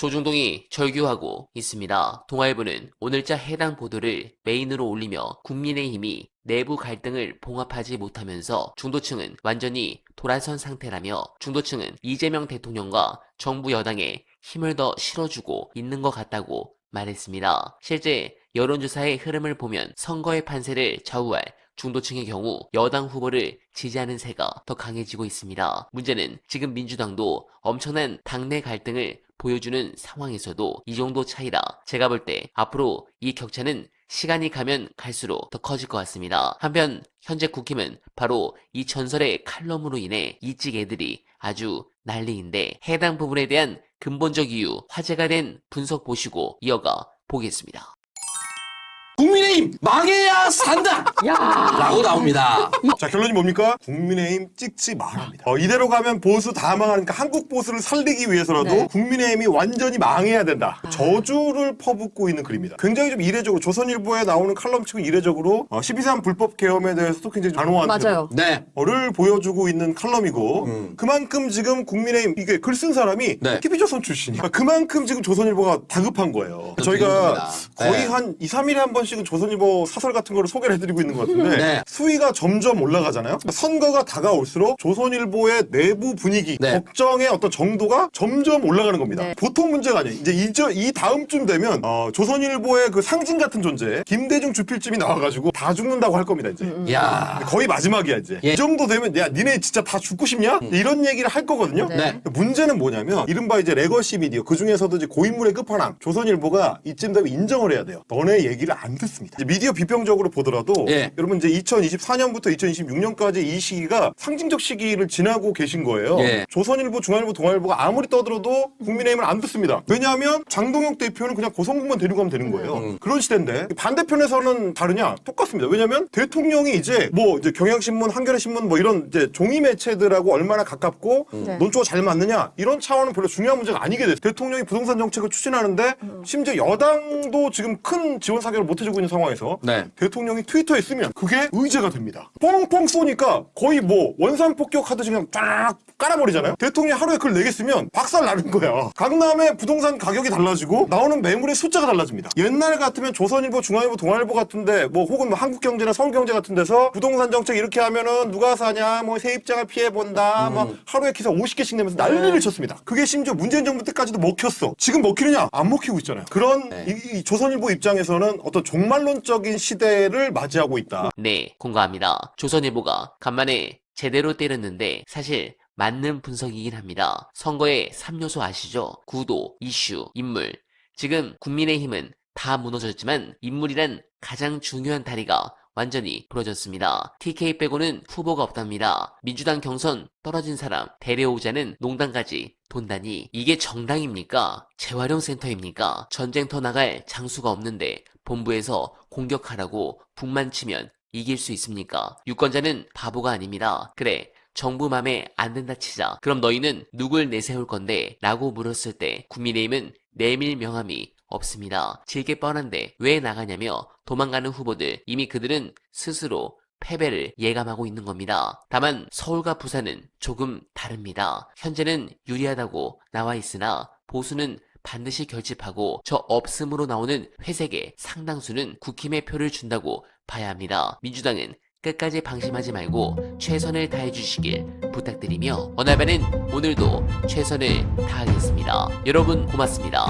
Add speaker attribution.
Speaker 1: 조중동이 절규하고 있습니다. 동아일보는 오늘자 해당 보도를 메인으로 올리며 국민의힘이 내부 갈등을 봉합하지 못하면서 중도층은 완전히 돌아선 상태라며 중도층은 이재명 대통령과 정부 여당에 힘을 더 실어주고 있는 것 같다고 말했습니다. 실제 여론조사의 흐름을 보면 선거의 판세를 좌우할 중도층의 경우 여당 후보를 지지하는 세가 더 강해지고 있습니다. 문제는 지금 민주당도 엄청난 당내 갈등을 보여주는 상황에서도 이 정도 차이라 제가 볼 때 앞으로 이 격차는 시간이 가면 갈수록 더 커질 것 같습니다. 한편 현재 국힘은 바로 이 전설의 칼럼으로 인해 이찍 애들이 아주 난리인데 해당 부분에 대한 근본적 이유, 화제가 된 분석 보시고 이어가 보겠습니다.
Speaker 2: 국민의힘 망해야 산다! 라고 나옵니다.
Speaker 3: 자, 결론이 뭡니까? 국민의힘 찍지 말합니다. 이대로 가면 보수 다 망하니까 한국 보수를 살리기 위해서라도
Speaker 4: 네.
Speaker 3: 국민의힘이 완전히 망해야 된다. 저주를 퍼붓고 있는 글입니다. 굉장히 좀 이례적으로 조선일보에 나오는 칼럼 치고 이례적으로 12.3 불법 계엄에 대해서도 굉장히 단호한
Speaker 4: 맞아요.
Speaker 2: 네.
Speaker 3: 를 보여주고 있는 칼럼이고 그만큼 지금 국민의힘 이게 글 쓴 사람이
Speaker 2: 네.
Speaker 3: TV조선 출신이야. 그만큼 지금 조선일보가 다급한 거예요.
Speaker 2: 그렇죠.
Speaker 3: 저희가 거의
Speaker 2: 네.
Speaker 3: 한 2, 3일에 한 번씩은 조선일보 사설 같은 거를 소개를 해드리고 있는 것 같은데
Speaker 2: 네.
Speaker 3: 수위가 점점 올라가잖아요. 선거가 다가올수록 조선일보의 내부 분위기,
Speaker 2: 네.
Speaker 3: 걱정의 어떤 정도가 점점 올라가는 겁니다.
Speaker 4: 네.
Speaker 3: 보통 문제가 아니에요. 이제 이 다음쯤 되면 조선일보의 그 상징 같은 존재 김대중 주필쯤이 나와가지고 다 죽는다고 할 겁니다. 이제
Speaker 2: 야.
Speaker 3: 거의 마지막이야 이제.
Speaker 2: 예.
Speaker 3: 이 정도 되면 야 니네 진짜 다 죽고 싶냐? 이런 얘기를 할 거거든요.
Speaker 2: 네.
Speaker 3: 문제는 뭐냐면 이른바 이제 레거시 미디어 그 중에서도 이제 고인물의 끝판왕 조선일보가 이쯤 되면 인정을 해야 돼요. 너네 얘기를 안 듣습니다. 이제 미디어 비평적으로 보더라도
Speaker 2: 예.
Speaker 3: 여러분 이제 2024년부터 2026년까지 이 시기가 상징적 시기를 지나고 계신 거예요.
Speaker 2: 예.
Speaker 3: 조선일보, 중앙일보, 동아일보가 아무리 떠들어도 국민의힘을 안 듣습니다. 왜냐하면 장동혁 대표는 그냥 고성국만 데리고 가면 되는 거예요. 그런 시대인데 반대편에서는 다르냐? 똑같습니다. 왜냐하면 대통령이 이제 뭐 이제 경향신문, 한겨레신문 뭐 이런 이제 종이 매체들하고 얼마나 가깝고
Speaker 4: 네.
Speaker 3: 논조가 잘 맞느냐 이런 차원은 별로 중요한 문제가 아니게 됐어요. 대통령이 부동산 정책을 추진하는데 심지어 여당도 지금 큰 지원 사격을 못 해주고 있는 상황에서
Speaker 2: 네.
Speaker 3: 대통령이 트위터에 쓰면 그게 의제가 됩니다. 뻥뻥 쏘니까 거의 뭐 원산 폭격하듯이 그냥 쫙 깔아버리잖아요. 대통령이 하루에 글 4개 쓰면 박살 나는 거야. 강남의 부동산 가격이 달라지고 나오는 매물의 숫자가 달라집니다. 옛날 같으면 조선일보, 중앙일보, 동아일보 같은데 뭐 혹은 뭐 한국경제나 서울경제 같은 데서 부동산 정책 이렇게 하면은 누가 사냐 뭐 세입자가 피해본다 막 하루에 기사 50개씩 내면서 난리를 쳤습니다. 그게 심지어 문재인 정부 때까지도 먹혔어. 지금 먹히느냐? 안 먹히고 있잖아요. 그런 이 조선일보 입장에서는 어떤 종말론적인 시대를 맞이하고 있다.
Speaker 1: 네, 공감합니다. 조선일보가 간만에 제대로 때렸는데 사실 맞는 분석이긴 합니다. 선거의 3요소 아시죠? 구도, 이슈, 인물. 지금 국민의힘은 다 무너졌지만 인물이란 가장 중요한 다리가 완전히 부러졌습니다. TK 빼고는 후보가 없답니다. 민주당 경선 떨어진 사람 데려오자는 농단까지 돈다니 이게 정당입니까? 재활용 센터입니까? 전쟁터 나갈 장수가 없는데 본부에서 공격하라고 북만 치면 이길 수 있습니까? 유권자는 바보가 아닙니다. 그래, 정부 맘에 안 든다 치자. 그럼 너희는 누굴 내세울 건데? 라고 물었을 때 국민의힘은 내밀 명함이 없습니다. 질게 뻔한데 왜 나가냐며 도망가는 후보들, 이미 그들은 스스로 패배를 예감하고 있는 겁니다. 다만 서울과 부산은 조금 다릅니다. 현재는 유리하다고 나와 있으나 보수는 반드시 결집하고 저 없음으로 나오는 회색의 상당수는 국힘의 표를 준다고 봐야 합니다. 민주당은 끝까지 방심하지 말고 최선을 다해 주시길 부탁드리며 어나바는 오늘도 최선을 다하겠습니다. 여러분 고맙습니다.